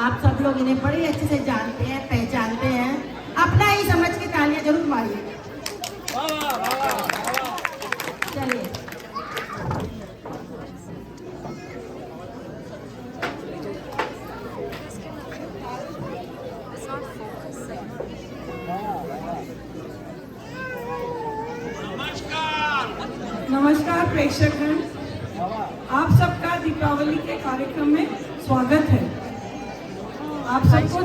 आप सब लोग इन्हें बड़े अच्छे से जानते हैं, पहचानते हैं। अपना ही समझ के तालियां जरूर मारिए। चलिए, नमस्कार प्रेक्षकगण, आप सबका दीपावली के कार्यक्रम में स्वागत है। आप सबको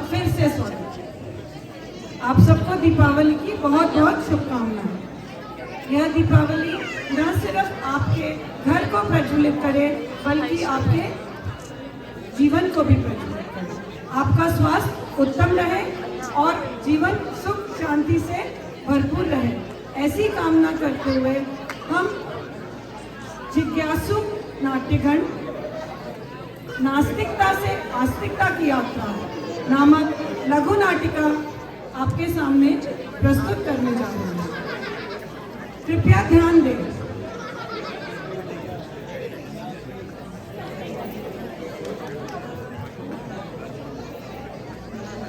फिर से स्वागत है। आप सबको दीपावली की बहुत बहुत शुभकामनाएं। यह दीपावली न सिर्फ आपके घर को प्रज्वलित करे बल्कि आपके जीवन को भी प्रज्वलित करे। आपका स्वास्थ्य उत्तम रहे और जीवन सुख शांति से भरपूर रहे, ऐसी कामना करते हुए हम जिज्ञासु नाट्यगण नास्तिकता से आस्तिकता की यात्रा नामक लघु नाटिका आपके सामने प्रस्तुत करने जा रहे हैं। कृपया ध्यान दें।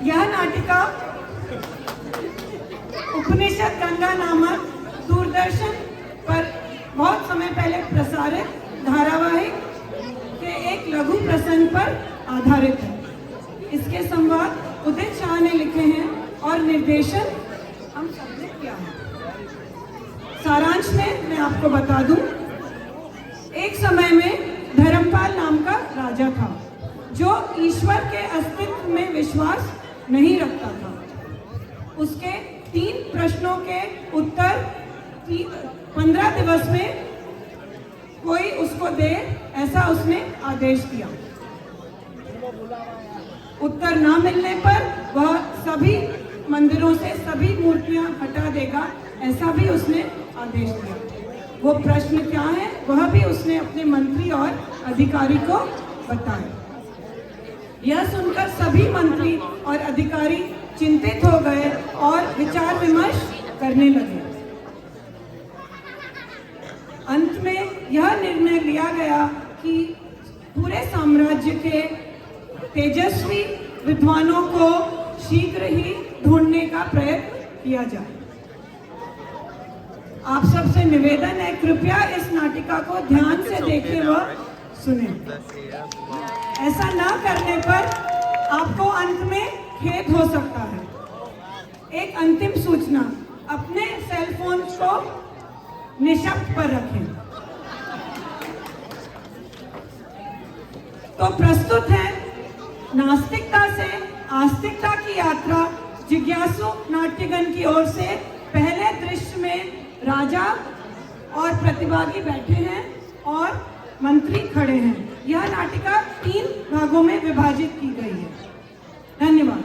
यह नाटिका उपनिषद गंगा नामक दूरदर्शन पर बहुत समय पहले प्रसारित धारावाहिक के एक लघु प्रसंग पर आधारित है। इसके संवाद उदित शाह ने लिखे हैं और निर्देशन हम सबने किया है। सारांश में मैं आपको बता दूं, एक समय में धर्मपाल नाम का राजा था जो ईश्वर के अस्तित्व में विश्वास नहीं रखता था। उसके 3 प्रश्नों के उत्तर 15 दिवस में कोई उसको दे, ऐसा उसने आदेश दिया। उत्तर न मिलने पर वह सभी मंदिरों से सभी मूर्तियां हटा देगा, ऐसा भी उसने आदेश दिया। वो प्रश्न क्या है वह भी उसने अपने मंत्री और अधिकारी को बताया। यह सुनकर सभी मंत्री और अधिकारी चिंतित हो गए और विचार विमर्श करने लगे। अंत में यह निर्णय लिया गया कि पूरे साम्राज्य के तेजस्वी विद्वानों को शीघ्र ही ढूंढने का प्रयत्न किया जाए। आप सबसे निवेदन है, कृपया इस नाटिका को ध्यान से देखें व सुने। ऐसा न करने पर आपको अंत में खेद हो सकता है। एक अंतिम सूचना, अपने सेल फोन को निशब्द पर रखें। तो प्रस्तुत है नास्तिकता से आस्तिकता की यात्रा जिज्ञासु नाट्यगण की ओर से। पहले दृश्य में राजा और प्रतिभागी बैठे हैं और मंत्री खड़े हैं। यह नाटिका 3 भागों में विभाजित की गई है। धन्यवाद।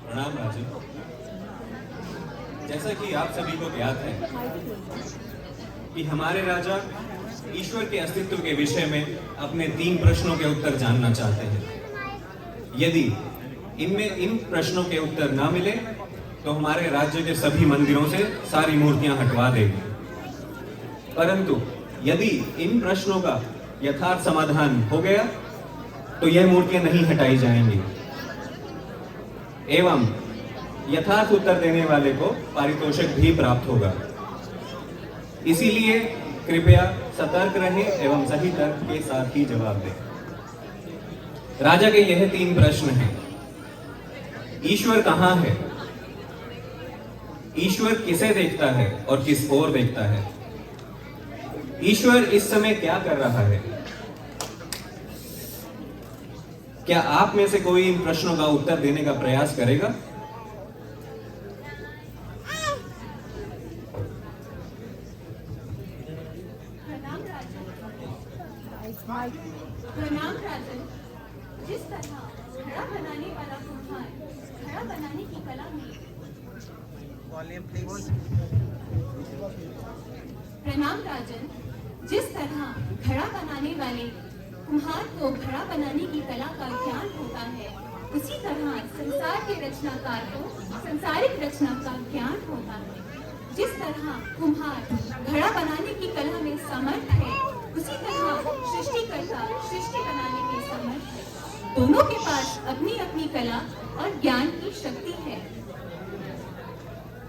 प्रणाम राजन। जैसा कि आप सभी को ज्ञात है कि हमारे राजा ईश्वर के अस्तित्व के विषय में अपने 3 प्रश्नों के उत्तर जानना चाहते हैं। यदि इन प्रश्नों के उत्तर ना मिले तो हमारे राज्य के सभी मंदिरों से सारी मूर्तियां हटवा देंगे। परंतु यदि इन प्रश्नों का यथार्थ समाधान हो गया तो यह मूर्तियां नहीं हटाई जाएंगी एवं यथार्थ उत्तर देने वाले को पारितोषिक भी प्राप्त होगा। इसीलिए कृपया सतर्क रहें एवं सही तर्क के साथ ही जवाब दें। राजा के यह 3 प्रश्न हैं। ईश्वर कहाँ है? ईश्वर किसे देखता है और किस ओर देखता है? ईश्वर इस समय क्या कर रहा है? क्या आप में से कोई इन प्रश्नों का उत्तर देने का प्रयास करेगा? प्रणाम राजन। जिस तरह घड़ा बनाने वाला कुम्हार घड़ा बनाने की कला में प्रणाम राजन। जिस तरह घड़ा बनाने वाले कुम्हार को घड़ा बनाने की कला का ज्ञान होता है, उसी तरह संसार के रचनाकार को संसारिक रचना का ज्ञान होता है। जिस तरह कुम्हार घड़ा बनाने की कला में समर्थ है, उसी तरह सृष्टिकर्ता सृष्टि बनाने में समर्थ है। दोनों के पास अपनी अपनी कला और ज्ञान की शक्ति है।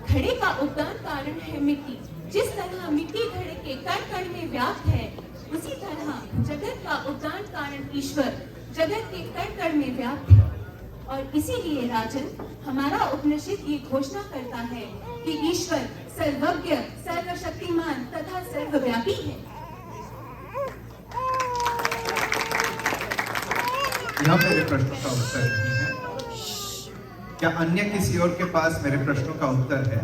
घड़े का उद्दान कारण है मिट्टी। जिस तरह मिट्टी घड़े के कण कण में व्याप्त है, उसी तरह जगत का उद्दान कारण ईश्वर जगत के कण कण में व्याप्त है। और इसीलिए राजन, हमारा उपनिषद ये घोषणा करता है कि ईश्वर सर्वज्ञ, सर्वशक्तिमान तथा सर्वव्यापी है। यह मेरे प्रश्नों का उत्तर नहीं है। क्या अन्य किसी और के पास मेरे प्रश्नों का उत्तर है?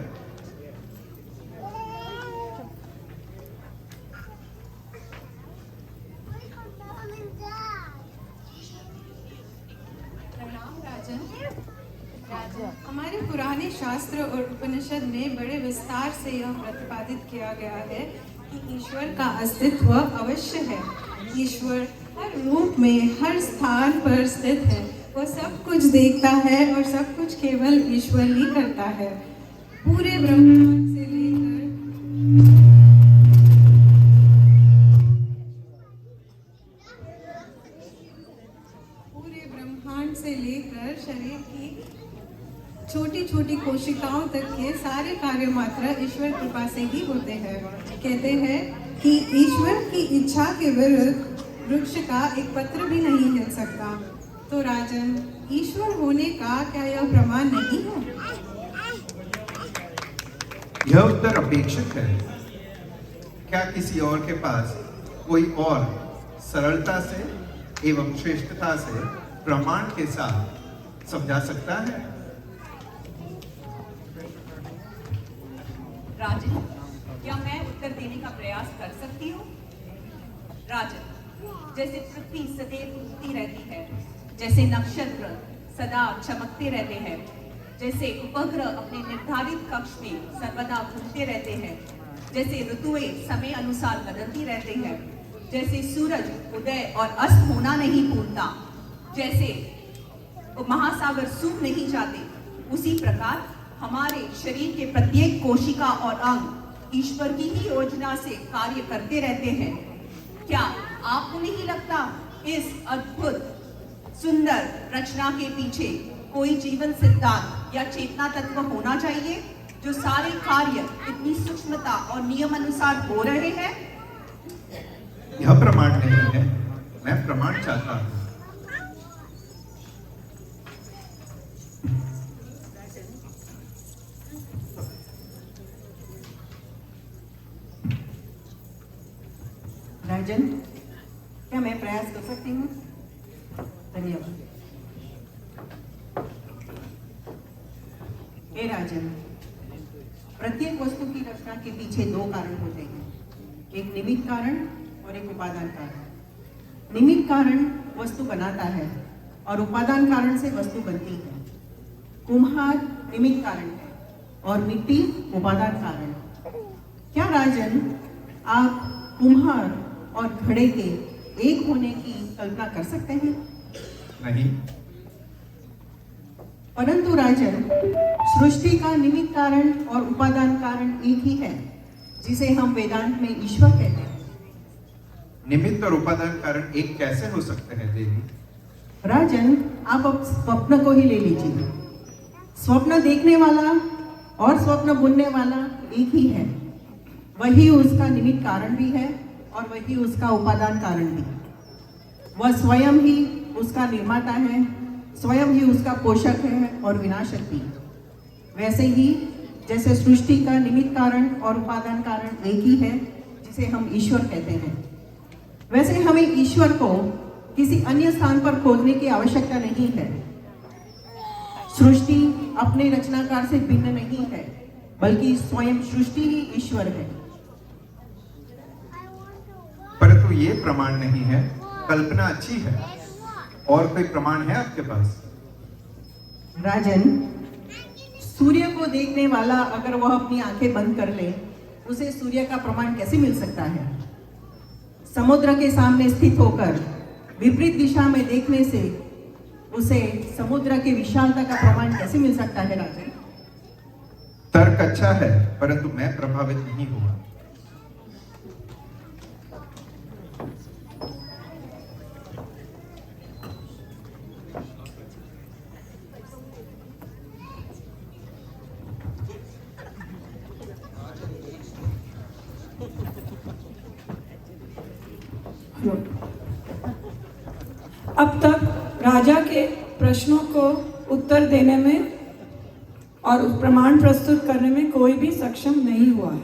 हमारे पुराने शास्त्र और उपनिषद में बड़े विस्तार से यह प्रतिपादित किया गया है कि ईश्वर का अस्तित्व अवश्य है। ईश्वर हर रूप में, हर स्थान पर स्थित है। वह सब कुछ देखता है और सब कुछ केवल ईश्वर ही करता है। पूरे ब्रह्मांड से लेकर शरीर की छोटी छोटी कोशिकाओं तक के सारे कार्य मात्र ईश्वर कृपा से ही होते हैं। कहते हैं कि ईश्वर की इच्छा के विरुद्ध वृक्ष का एक पत्र भी नहीं हिल सकता। तो राजन, ईश्वर होने का क्या यह प्रमाण नहीं है? यह उत्तर अपेक्षित है। क्या किसी और के पास कोई और सरलता से एवं श्रेष्ठता से प्रमाण के साथ समझा सकता है? राजन, क्या मैं उत्तर देने का प्रयास कर सकती हूँ? राजन, जैसे पृथ्वी सदैव उगती रहती है, जैसे नक्षत्र सदा चमकते रहते हैं, जैसे उपग्रह अपने निर्धारित कक्ष में सर्वदा घूमते रहते हैं, जैसे ऋतुएं समय अनुसार बदलती रहते हैं, जैसे सूरज उदय और अस्त होना नहीं भूलता, जैसे महासागर सूख नहीं जाते, उसी प्रकार हमारे शरीर के प्रत्येक कोशिका और अंग ईश्वर की ही योजना से कार्य करते रहते हैं। क्या आपको नहीं लगता इस अद्भुत सुंदर रचना के पीछे कोई जीवन सिद्धांत या चेतना तत्व होना चाहिए, जो सारे कार्य इतनी सूक्ष्मता और नियम अनुसार हो रहे हैं? यह प्रमाण नहीं है, मैं प्रमाण चाहता हूँ। राजन, क्या मैं प्रयास कर सकती हूँ? धन्यवाद। हे राजन, प्रत्येक वस्तु की रचना के पीछे दो कारण होते हैं, एक निमित्त कारण और एक उपादान कारण। निमित्त कारण वस्तु बनाता है और उपादान कारण से वस्तु बनती है। कुम्हार निमित्त कारण है और मिट्टी उपादान कारण। क्या राजन, आप कुम्हार और घड़े के एक होने की कल्पना कर सकते हैं? नहीं। परंतु राजन, सृष्टि का निमित्त कारण और उपादान कारण एक ही है, जिसे हम वेदांत में ईश्वर कहते हैं। निमित्त और उपादान कारण एक कैसे हो सकते हैं देवी? राजन, आप अब स्वप्न को ही ले लीजिए। स्वप्न देखने वाला और स्वप्न बुनने वाला एक ही है। वही उसका निमित्त कारण भी है और वही उसका उपादान कारण भी। वह स्वयं ही उसका निर्माता है, स्वयं ही उसका पोषक है और विनाशक भी। वैसे ही जैसे सृष्टि का निमित्त कारण और उपादान कारण एक ही है, जिसे हम ईश्वर कहते हैं, वैसे हमें ईश्वर को किसी अन्य स्थान पर खोजने की आवश्यकता नहीं है। सृष्टि अपने रचनाकार से भिन्न नहीं है, बल्कि स्वयं सृष्टि ही ईश्वर है। परंतु ये प्रमाण नहीं है, कल्पना अच्छी है। और कोई प्रमाण है आपके पास? राजन, सूर्य को देखने वाला अगर वह अपनी आंखें बंद कर ले, उसे सूर्य का प्रमाण कैसे मिल सकता है? समुद्र के सामने स्थित होकर विपरीत दिशा में देखने से उसे समुद्र के विशालता का प्रमाण कैसे मिल सकता है? राजन, तर्क अच्छा है, परंतु मैं प्रभावित नहीं हुआ। अब तक राजा के प्रश्नों को उत्तर देने में और प्रमाण प्रस्तुत करने में कोई भी सक्षम नहीं हुआ है।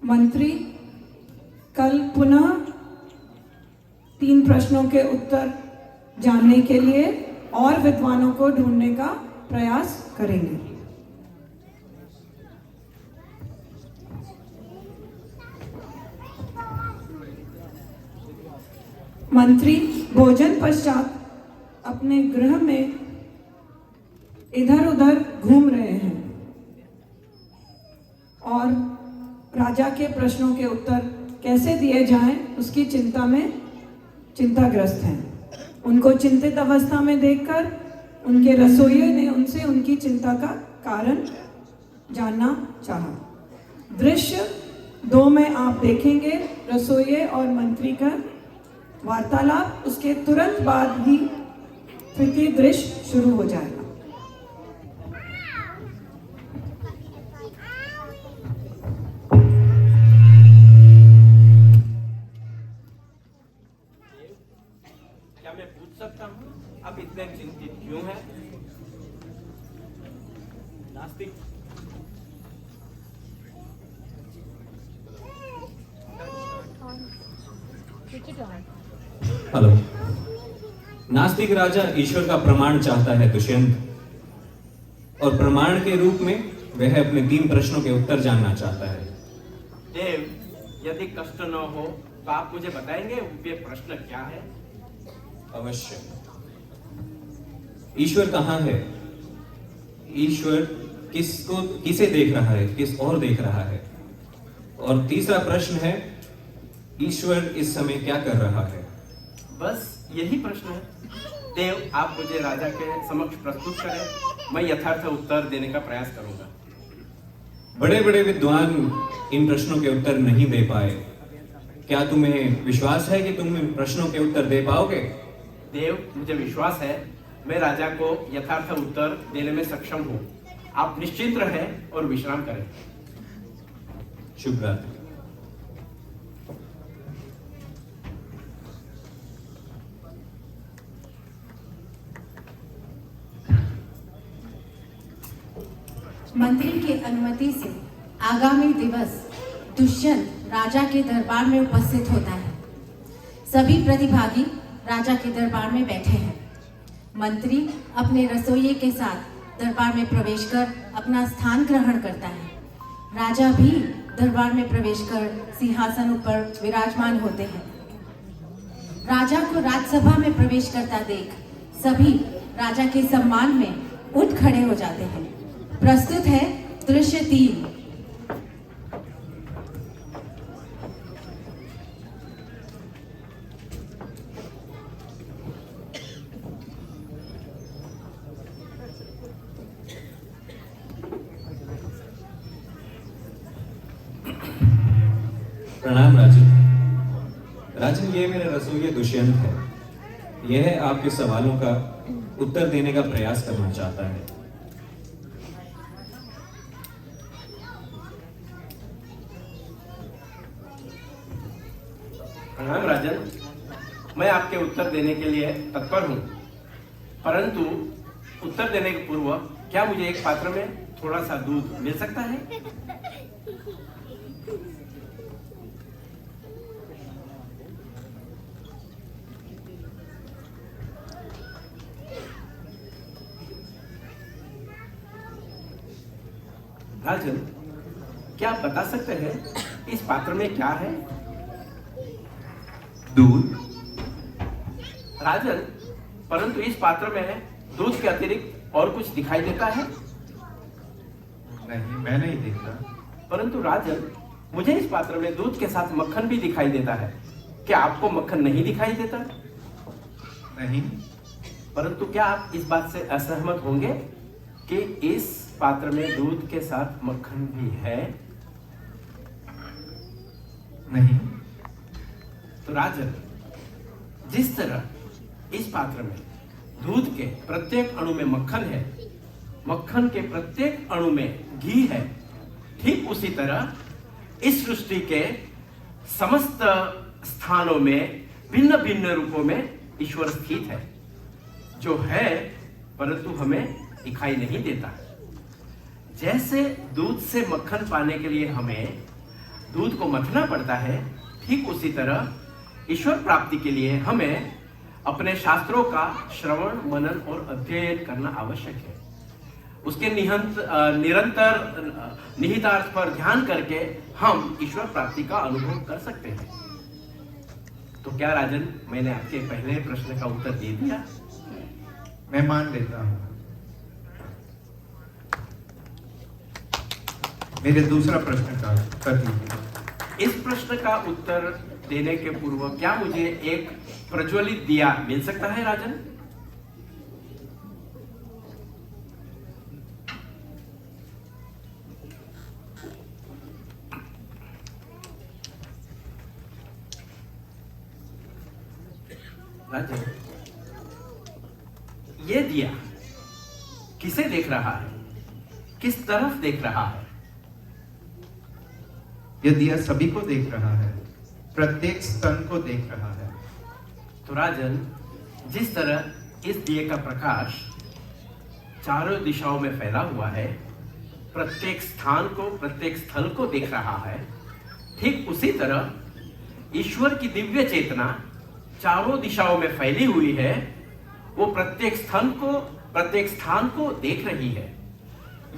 मंत्री कल पुनः 3 प्रश्नों के उत्तर जानने के लिए और विद्वानों को ढूंढने का प्रयास करेंगे। मंत्री भोजन पश्चात अपने गृह में इधर उधर घूम रहे हैं और राजा के प्रश्नों के उत्तर कैसे दिए जाएं उसकी चिंता में चिंताग्रस्त हैं। उनको चिंतित अवस्था में देखकर उनके रसोइये ने उनसे उनकी चिंता का कारण जानना चाहा। दृश्य 2 में आप देखेंगे रसोइये और मंत्री का वार्तालाप। उसके तुरंत बाद ही तृतीय दृश्य शुरू हो जाएगा। क्या मैं पूछ सकता हूँ आप इतने चिंतित क्यों हैं? नास्तिक हेलो। नास्तिक राजा ईश्वर का प्रमाण चाहता है दुष्यंत, और प्रमाण के रूप में वह अपने 3 प्रश्नों के उत्तर जानना चाहता है। देव, यदि कष्ट न हो तो आप मुझे बताएंगे वे प्रश्न क्या है? अवश्य। ईश्वर कहाँ है? ईश्वर किसे देख रहा है, किस और देख रहा है? और तीसरा प्रश्न है, ईश्वर इस समय क्या कर रहा है? बस यही प्रश्न है। देव, आप मुझे राजा के समक्ष प्रस्तुत करें, मैं यथार्थ उत्तर देने का प्रयास करूंगा। बड़े बड़े विद्वान इन प्रश्नों के उत्तर नहीं दे पाए। क्या तुम्हें विश्वास है कि तुम इन प्रश्नों के उत्तर दे पाओगे? देव, मुझे विश्वास है मैं राजा को यथार्थ उत्तर देने में सक्षम हूँ। आप निश्चिंत रहें और विश्राम करें। शुभ रात्रि। मंत्री की अनुमति से आगामी दिवस दुष्यंत राजा के दरबार में उपस्थित होता है। सभी प्रतिभागी राजा के दरबार में बैठे हैं। मंत्री अपने रसोइये के साथ दरबार में प्रवेश कर अपना स्थान ग्रहण करता है। राजा भी दरबार में प्रवेश कर सिंहासन पर विराजमान होते हैं। राजा को राजसभा में प्रवेश करता देख सभी राजा के सम्मान में उठ खड़े हो जाते हैं। प्रस्तुत है दृश्य 3। प्रणाम राजन। राजन, ये मेरा रसोइया दुष्यंत है। यह आपके सवालों का उत्तर देने का प्रयास करना चाहता है। प्रणाम राजन, मैं आपके उत्तर देने के लिए तत्पर हूँ, परंतु उत्तर देने के पूर्व क्या मुझे एक पात्र में थोड़ा सा दूध मिल सकता है? राजन, क्या आप बता सकते हैं इस पात्र में क्या है? दूध। राजन, परंतु इस पात्र में दूध के अतिरिक्त और कुछ दिखाई देता है? नहीं, मैं नहीं देखता। परंतु राजन, मुझे इस पात्र में दूध के साथ मक्खन भी दिखाई देता है। क्या आपको मक्खन नहीं दिखाई देता? नहीं। परंतु क्या आप इस बात से असहमत होंगे कि इस पात्र में दूध के साथ मक्खन भी है? नहीं। तो राजन, जिस तरह इस पात्र में दूध के प्रत्येक अणु में मक्खन है, मक्खन के प्रत्येक अणु में घी है, ठीक उसी तरह इस सृष्टि के समस्त स्थानों में भिन्न भिन्न रूपों में ईश्वर स्थित है, जो है परंतु हमें दिखाई नहीं देता। जैसे दूध से मक्खन पाने के लिए हमें दूध को मथना पड़ता है, ठीक उसी तरह ईश्वर प्राप्ति के लिए हमें अपने शास्त्रों का श्रवण, मनन और अध्ययन करना आवश्यक है। उसके निरंतर निहितार्थ पर ध्यान करके हम ईश्वर प्राप्ति का अनुभव कर सकते हैं। तो क्या राजन, मैंने आपके पहले प्रश्न का उत्तर दे दिया? मैं मान लेता हूं। मेरे दूसरा प्रश्न का उत्तर दीजिए। इस प्रश्न का उत्तर देने के पूर्व क्या मुझे एक प्रज्वलित दिया मिल सकता है राजन? राजन, ये दिया किसे देख रहा है? किस तरफ देख रहा है? यह दिया सभी को देख रहा है, प्रत्येक स्तन को देख रहा है। तो राजन, जिस तरह इस दिए का प्रकाश चारों दिशाओं में फैला हुआ है, प्रत्येक स्थान को, प्रत्येक स्थल को देख रहा है, ठीक उसी तरह ईश्वर की दिव्य चेतना चारों दिशाओं में फैली हुई है। वो प्रत्येक स्थान को देख रही है।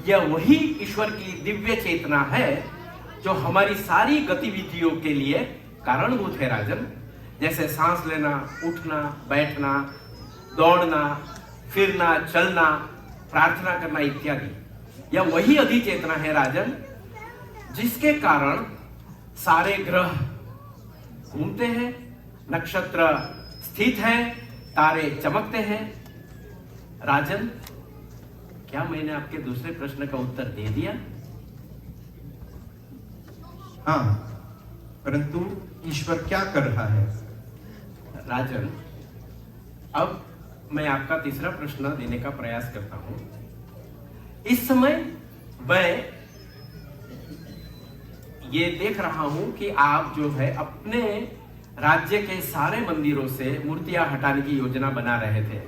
यह वही ईश्वर की दिव्य चेतना है जो हमारी सारी गतिविधियों के लिए कारणभूत है राजन। जैसे सांस लेना, उठना, बैठना, दौड़ना, फिरना, चलना, प्रार्थना करना इत्यादि। यह वही अधिचेतना है राजन, जिसके कारण सारे ग्रह घूमते हैं, नक्षत्र स्थित है, तारे चमकते हैं। राजन, क्या मैंने आपके दूसरे प्रश्न का उत्तर दे दिया? हाँ, परंतु ईश्वर क्या कर रहा है? राजन, अब मैं आपका तीसरा प्रश्न देने का प्रयास करता हूं। इस समय मैं ये देख रहा हूं कि आप जो है अपने राज्य के सारे मंदिरों से मूर्तियां हटाने की योजना बना रहे थे।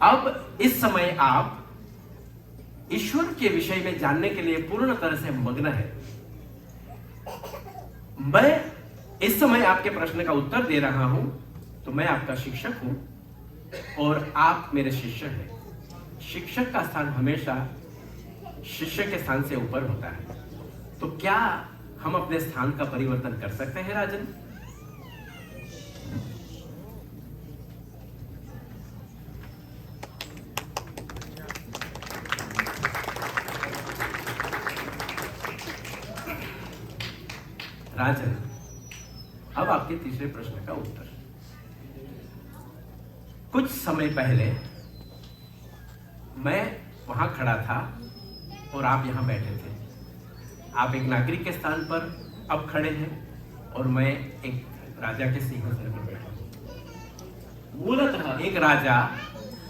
अब इस समय आप ईश्वर के विषय में जानने के लिए पूर्ण तरह से मग्न है। मैं इस समय आपके प्रश्न का उत्तर दे रहा हूं, तो मैं आपका शिक्षक हूं और आप मेरे शिष्य हैं। शिक्षक का स्थान हमेशा शिष्य के स्थान से ऊपर होता है। तो क्या हम अपने स्थान का परिवर्तन कर सकते हैं राजन? राजन, अब आपके तीसरे प्रश्न का उत्तर। कुछ समय पहले मैं वहां खड़ा था और आप यहां बैठे थे। आप एक नागरिक के स्थान पर अब खड़े हैं और मैं एक राजा के सिंहासन पर बैठा हूं। मूलतः एक राजा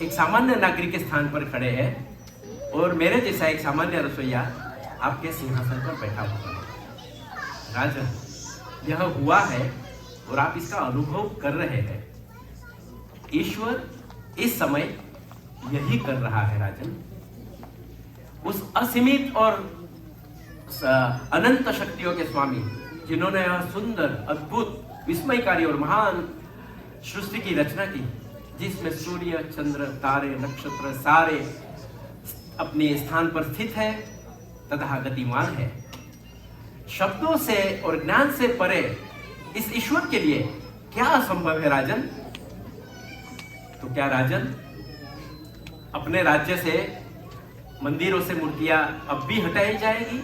एक सामान्य नागरिक के स्थान पर खड़े हैं और मेरे जैसा एक सामान्य रसोइया आपके सिंहासन पर बैठा हुआ है। राजा, यह हुआ है और आप इसका अनुभव कर रहे हैं। ईश्वर इस समय यही कर रहा है राजन। उस असीमित और अनंत शक्तियों के स्वामी जिन्होंने यह सुंदर, अद्भुत, विस्मयकारी और महान सृष्टि की रचना की, जिसमें सूर्य, चंद्र, तारे, नक्षत्र सारे अपने स्थान पर स्थित है तथा गतिमान है। शब्दों से और ज्ञान से परे इस ईश्वर के लिए क्या असंभव है राजन? तो क्या राजन, अपने राज्य से मंदिरों से मूर्तियां अब भी हटाई जाएगी?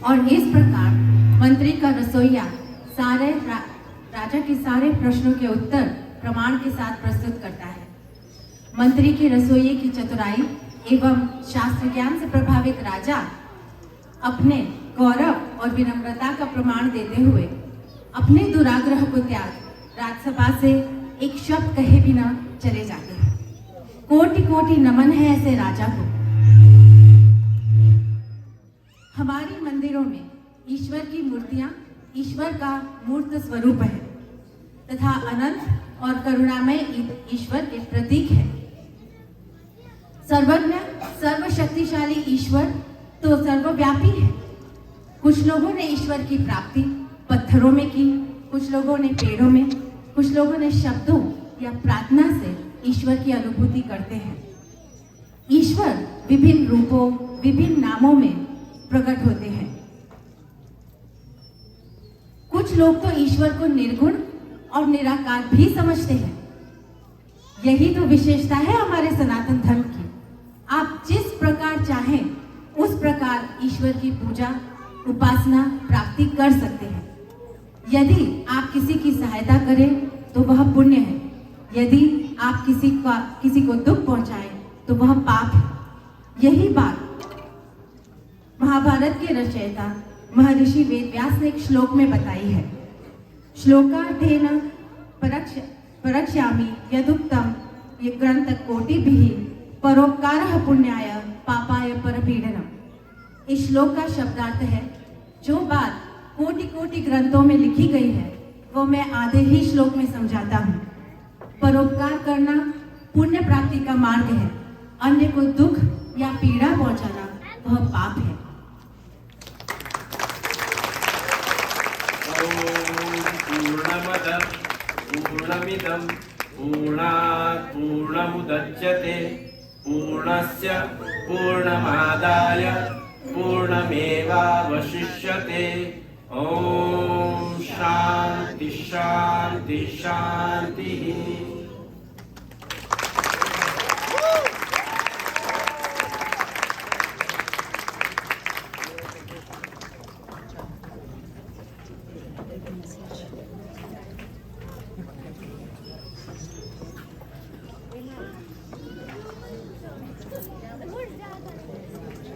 और इस प्रकार मंत्री का रसोइया राजा के सारे प्रश्नों के उत्तर प्रमाण के साथ प्रस्तुत करता है। मंत्री के रसोइये की चतुराई एवं शास्त्र ज्ञान से प्रभावित राजा अपने गौरव और विनम्रता का प्रमाण देते हुए अपने दुराग्रह को त्याग राजसभा से एक शब्द कहे बिना चले जाते हैं। कोटि कोटि नमन है ऐसे राजा को। हमारे मंदिरों में ईश्वर की मूर्तियां ईश्वर का मूर्त स्वरूप है तथा अनंत और करुणामय ईश्वर के प्रतीक है। सर्वज्ञ सर्वशक्तिशाली ईश्वर तो सर्वव्यापी है। कुछ लोगों ने ईश्वर की प्राप्ति पत्थरों में की, कुछ लोगों ने पेड़ों में, कुछ लोगों ने शब्दों या प्रार्थना से ईश्वर की अनुभूति करते हैं। ईश्वर विभिन्न रूपों, विभिन्न नामों में प्रकट होते हैं। कुछ लोग तो ईश्वर को निर्गुण और निराकार भी समझते हैं। यही तो विशेषता है हमारे सनातन धर्म की। आप जिस प्रकार चाहें उस प्रकार ईश्वर की पूजा, उपासना, प्राप्ति कर सकते हैं। यदि आप किसी की सहायता करें तो वह पुण्य है, यदि आप किसी को दुख पहुंचाएं तो वह पाप है। यही बात महाभारत के रचयिता महर्षि वेदव्यास ने एक श्लोक में बताई है। श्लोकार्थेन परक्ष्यामि यदुक्तम ये ग्रंथ कोटिभिः परोपकारः पुण्याय पापाय परपीडनम। इस श्लोक का शब्दार्थ है, जो बात कोटि कोटि ग्रंथों में लिखी गई है वो मैं आधे ही श्लोक में समझाता हूँ। परोपकार करना पुण्य प्राप्ति का मार्ग है, अन्य को दुख या पीड़ा पहुंचाना वह पाप है। पूर्णमदः पूर्णमिदं पूर्णात् पूर्णमुदच्यते पूर्णस्य पूर्णमादाय पूर्णमेवावशिष्यते। ओम शांति शांति शांति।